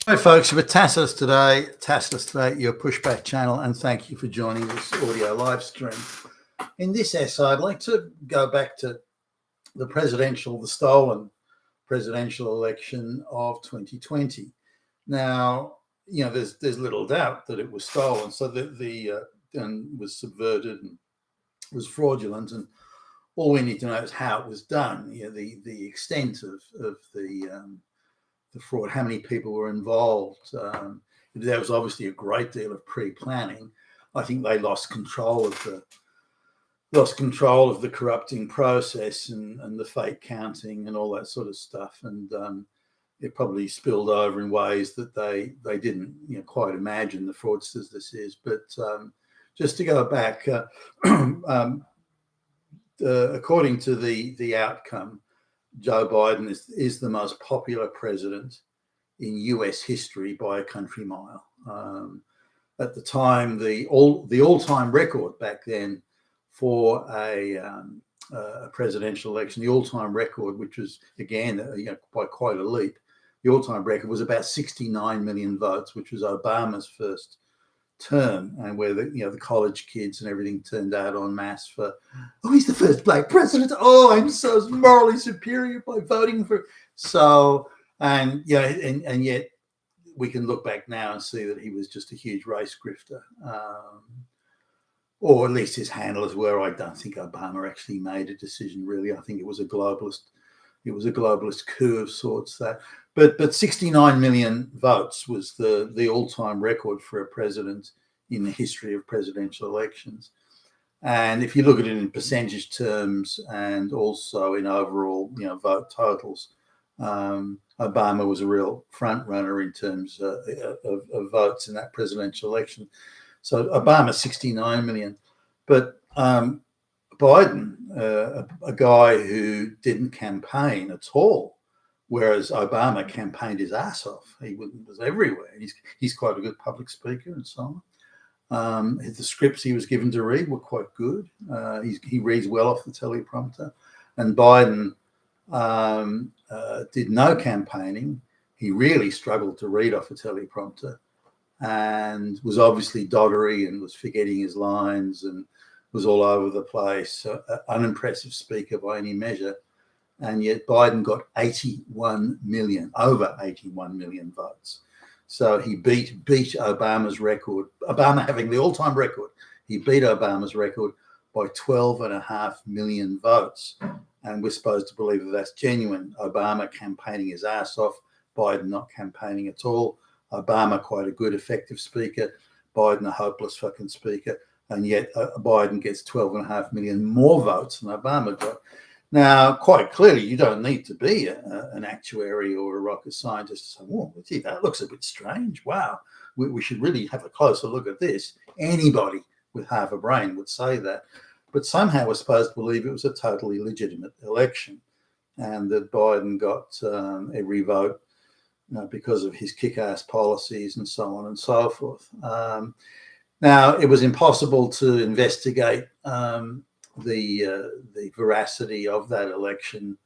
Hi, folks. We're Tassless today, your pushback channel, and thank you for joining this audio live stream. In this essay, I'd like to go back to the stolen presidential election of 2020. Now, there's little doubt that it was stolen, so and was subverted and was fraudulent, and all we need to know is how it was done. The extent of the fraud, how many people were involved. There was obviously a great deal of pre-planning. I think they lost control of the corrupting process and the fake counting and all that sort of stuff. And it probably spilled over in ways that they didn't quite imagine, the fraudsters this is. But just to go back, according to the outcome, Joe Biden is the most popular president in US history by a country mile. At the time, the all-time record back then for a presidential election, the all-time record, which was again by quite a leap, the all-time record was about 69 million votes, which was Obama's first term, and where the college kids and everything turned out en masse for, oh, he's the first black president. Oh, I'm so morally superior by voting for. So, and yet we can look back now and see that he was just a huge race grifter, or at least his handlers were. I don't think Obama actually made a decision, really. I think it was a globalist. It was a globalist coup of sorts. But 69 million votes was the all-time record for a president in the history of presidential elections. And if you look at it in percentage terms and also in overall vote totals, Obama was a real front runner in terms of votes in that presidential election. So Obama 69 million, but Biden, a guy who didn't campaign at all, whereas Obama campaigned his ass off. He was everywhere. He's quite a good public speaker and so on. The scripts he was given to read were quite good. He reads well off the teleprompter. And Biden did no campaigning. He really struggled to read off a teleprompter and was obviously doddery and was forgetting his lines and was all over the place. Unimpressive speaker by any measure. And yet Biden got over 81 million votes. So he beat Obama's record, Obama having the all-time record. He beat Obama's record by 12.5 million votes. And we're supposed to believe that that's genuine. Obama campaigning his ass off, Biden not campaigning at all. Obama quite a good, effective speaker, Biden a hopeless fucking speaker. And yet Biden gets 12.5 million more votes than Obama got. Now, quite clearly, you don't need to be an actuary or a rocket scientist to say, "Oh, gee, that looks a bit strange. Wow, we should really have a closer look at this." Anybody with half a brain would say that. But somehow we're supposed to believe it was a totally legitimate election and that Biden got every vote because of his kick-ass policies and so on and so forth. Now, it was impossible to investigate the veracity of that election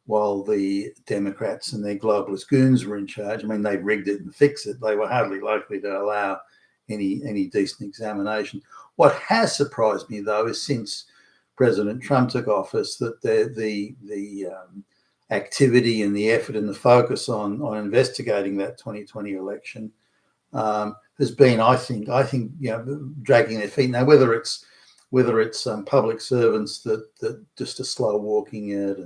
while the Democrats and their globalist goons were in charge. I mean, they rigged it and fixed it. They were hardly likely to allow any decent examination. What has surprised me, though, is since President Trump took office, that the activity and the effort and the focus on investigating that 2020 election has been, I think, dragging their feet. Now, whether it's public servants that just are slow walking it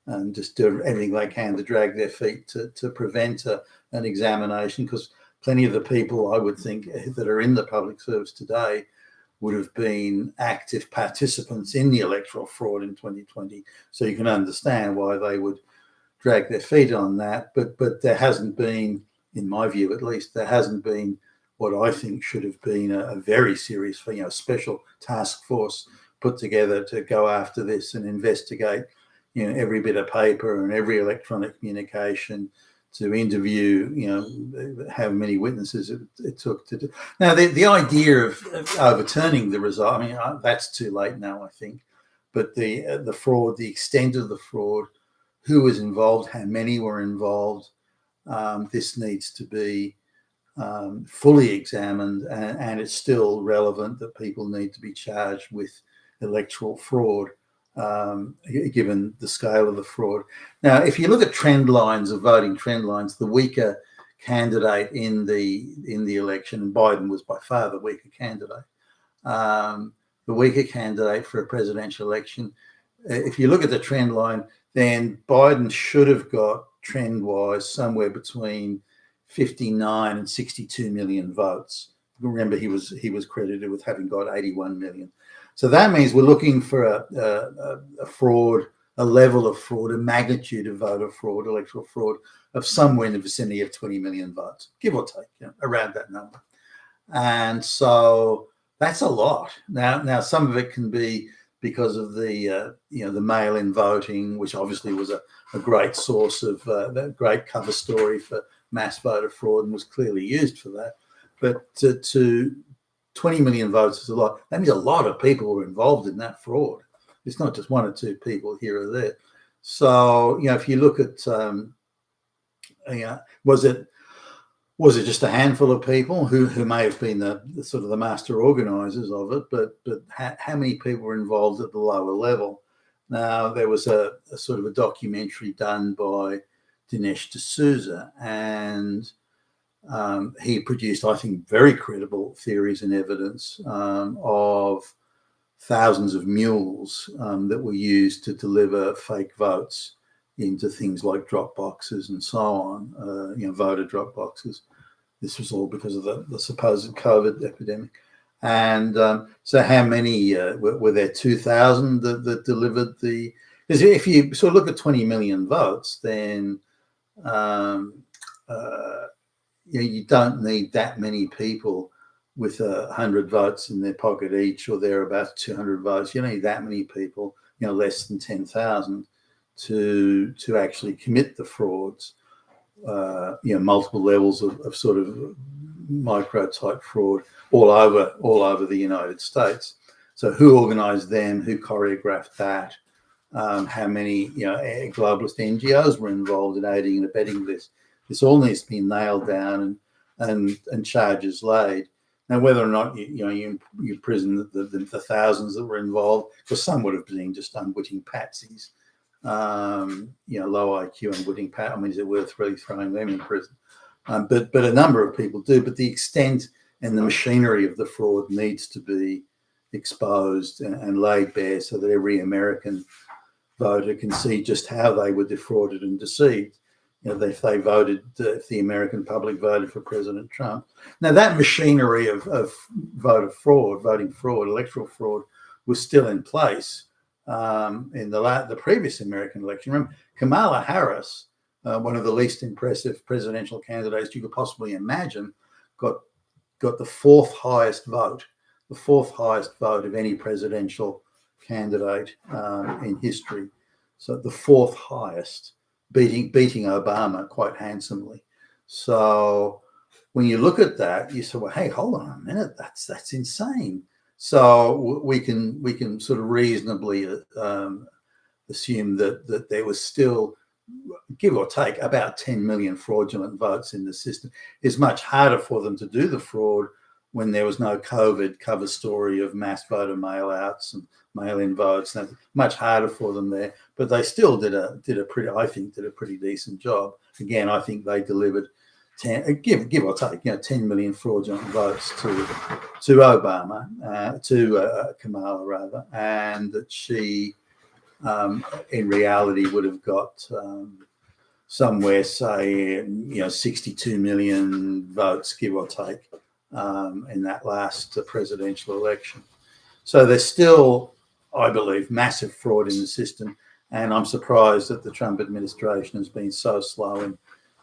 and just do everything they can to drag their feet to prevent an examination, because plenty of the people I would think that are in the public service today would have been active participants in the electoral fraud in 2020. So you can understand why they would drag their feet on that. But there hasn't been, in my view at least, there hasn't been what I think should have been a very serious, special task force put together to go after this and investigate, every bit of paper and every electronic communication, to interview, how many witnesses it took to do. Now, the idea of overturning the result, I mean, that's too late now, I think. But the fraud, the extent of the fraud, who was involved, how many were involved, this needs to be fully examined, and it's still relevant that people need to be charged with electoral fraud, given the scale of the fraud. Now, if you look at trend lines of voting trend lines, the weaker candidate in the election, and Biden was by far the weaker candidate, the weaker candidate for a presidential election. If you look at the trend line, then Biden should have got trend-wise somewhere between 59 and 62 million votes. Remember, he was credited with having got 81 million. So that means we're looking for a fraud, a level of fraud, a magnitude of voter fraud, electoral fraud of somewhere in the vicinity of 20 million votes, give or take, around that number. And so that's a lot. Now some of it can be because of the the mail-in voting, which obviously was a great source of that great cover story for mass voter fraud and was clearly used for that. But to 20 million votes is a lot. That means a lot of people were involved in that fraud. It's not just one or two people here or there. So if you look at was it just a handful of people who may have been the sort of the master organisers of it, but how many people were involved at the lower level? Now, there was a sort of a documentary done by Dinesh D'Souza, and he produced, I think, very credible theories and evidence of thousands of mules that were used to deliver fake votes into things like drop boxes and so on, voter drop boxes. This was all because of the supposed COVID epidemic. And so how many, were there 2,000 that delivered the, because if you sort of look at 20 million votes, then you don't need that many people with 100 votes in their pocket each, or thereabouts 200 votes. You don't need that many people, less than 10,000 to actually commit the frauds. Multiple levels of sort of micro type fraud all over the United States. So who organised them? Who choreographed that? How many globalist NGOs were involved in aiding and abetting this? This all needs to be nailed down and charges laid. Now, whether or not you imprison the thousands that were involved, because some would have been just unwitting patsies. Low IQ and witting pat. I mean, is it worth really throwing them in prison? But a number of people do. But the extent and the machinery of the fraud needs to be exposed and laid bare so that every American voter can see just how they were defrauded and deceived. If the American public voted for President Trump. Now, that machinery of voting fraud, electoral fraud, was still in place in the previous American election. Remember, Kamala Harris, one of the least impressive presidential candidates you could possibly imagine, got the fourth highest vote of any presidential candidate in history. So the fourth highest, beating Obama quite handsomely. So when you look at that, you say, well, hey, hold on a minute, that's insane. So we can sort of reasonably assume that there was still, give or take, about 10 million fraudulent votes in the system. It's much harder for them to do the fraud when there was no COVID cover story of mass voter mail-outs and mail-in votes. And much harder for them there, but they still did a pretty decent job. Again, I think they delivered 10, give or take, 10 million fraudulent votes to Obama, to Kamala rather, and that she, in reality, would have got somewhere, say, 62 million votes, give or take, in that last presidential election. So there's still, I believe, massive fraud in the system, and I'm surprised that the Trump administration has been so slow in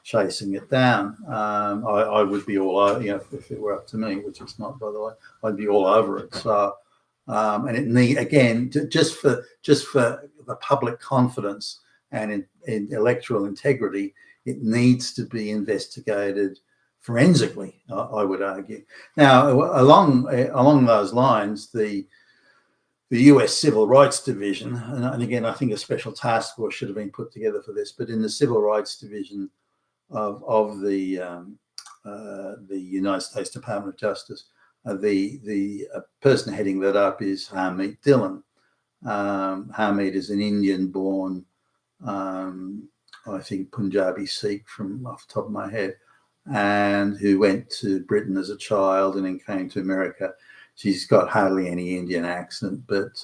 chasing it down. I would be all over, if it were up to me, which it's not, by the way, I'd be all over it. So, and it again, just for the public confidence and in electoral integrity, it needs to be investigated forensically, I would argue. Now, along those lines, the US Civil Rights Division, and again, I think a special task force should have been put together for this, but in the Civil Rights Division of the United States Department of Justice. The person heading that up is Harmeet Dillon. Harmeet is an Indian-born, I think Punjabi Sikh from off the top of my head, and who went to Britain as a child and then came to America. She's got hardly any Indian accent, but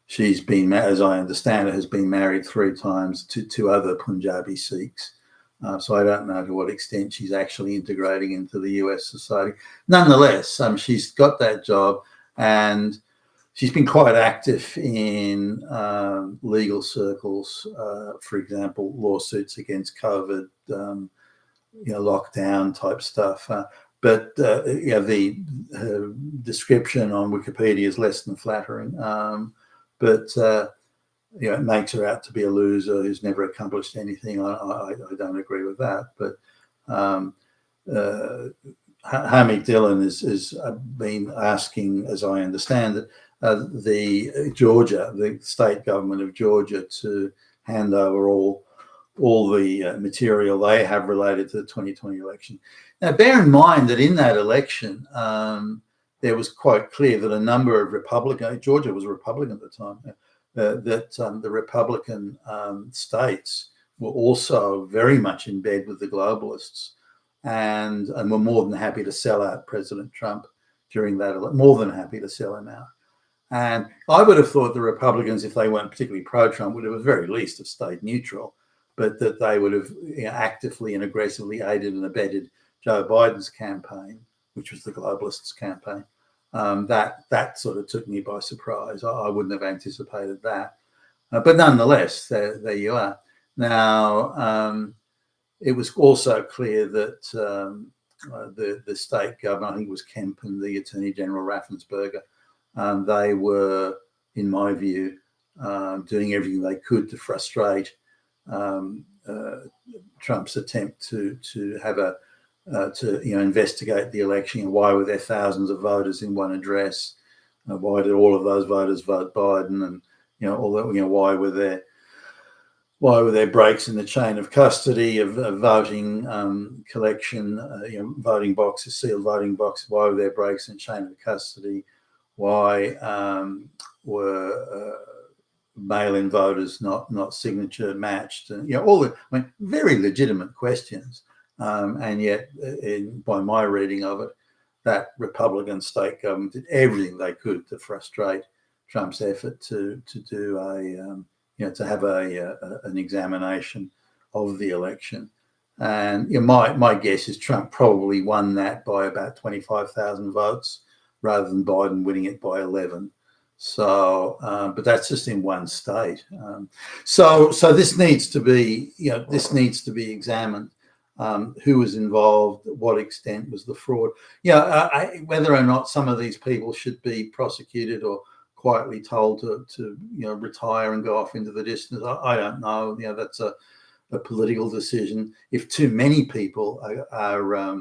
she's been, as I understand it, has been married 3 times to 2 other Punjabi Sikhs. So I don't know to what extent she's actually integrating into the US society. Nonetheless, she's got that job, and she's been quite active in legal circles. For example, lawsuits against COVID, lockdown type stuff. But the description on Wikipedia is less than flattering. It makes her out to be a loser who's never accomplished anything. I don't agree with that. But Harmeet Dillon has been asking, as I understand it, the state government of Georgia to hand over all the material they have related to the 2020 election. Now, bear in mind that in that election, there was quite clear that a number of Georgia was a Republican at the time, that the Republican states were also very much in bed with the globalists and were more than happy to sell out President Trump during that election, more than happy to sell him out. And I would have thought the Republicans, if they weren't particularly pro-Trump, would have at the very least have stayed neutral, but that they would have actively and aggressively aided and abetted Joe Biden's campaign, which was the globalists' campaign. That sort of took me by surprise. I wouldn't have anticipated that. But nonetheless, there you are. Now, it was also clear that the state government, I think it was Kemp and the Attorney General Raffensperger, they were, in my view, doing everything they could to frustrate Trump's attempt to have investigate the election. And why were there thousands of voters in one address? Why did all of those voters vote Biden? And why were there breaks in the chain of custody of voting collection? Voting boxes, sealed voting boxes. Why were there breaks in the chain of custody? Why were mail-in voters not signature matched? And very legitimate questions. And yet, by my reading of it, that Republican state government did everything they could to frustrate Trump's effort to do to have an examination of the election. And my guess is Trump probably won that by about 25,000 votes, rather than Biden winning it by 11. So, but that's just in one state. So this needs to be examined. Who was involved? What extent was the fraud? Whether or not some of these people should be prosecuted or quietly told to retire and go off into the distance, I don't know. That's a political decision. If too many people are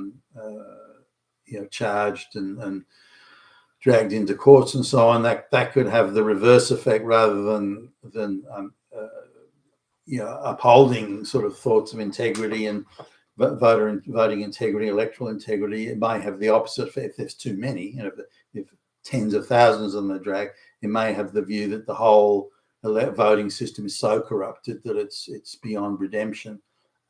charged and dragged into courts and so on, that could have the reverse effect. Rather than upholding sort of thoughts of integrity and voting integrity, electoral integrity, it may have the opposite effect. If there's too many, if tens of thousands of them are dragged, it may have the view that the whole voting system is so corrupted that it's beyond redemption,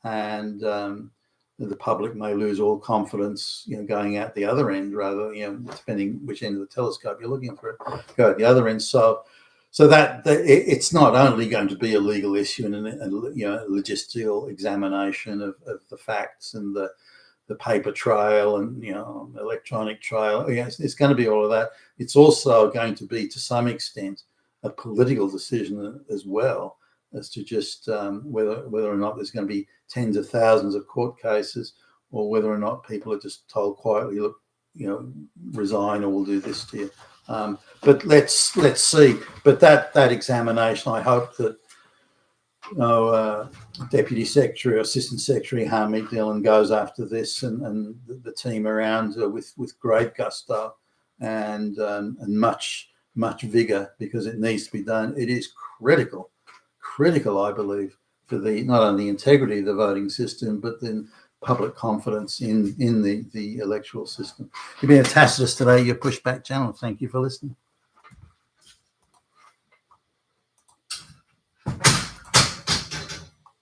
and the public may lose all confidence, going out the other end, rather, depending which end of the telescope you're looking for, go at the other end. So that it's not only going to be a legal issue and a logistical examination of the facts and the paper trail and electronic trail. It's going to be all of that. It's also going to be, to some extent, a political decision as well, as to just whether or not there's going to be tens of thousands of court cases, or whether or not people are just told quietly, look, resign or we'll do this to you. But let's see. But that examination, I hope that Deputy Secretary or Assistant Secretary Harmeet Dillon goes after this, and the team around with great gusto and much vigour, because it needs to be done. It is critical, I believe, for the not only integrity of the voting system, but then public confidence in the electoral system. You've been a Tacitus today, your pushback channel. Thank you for listening.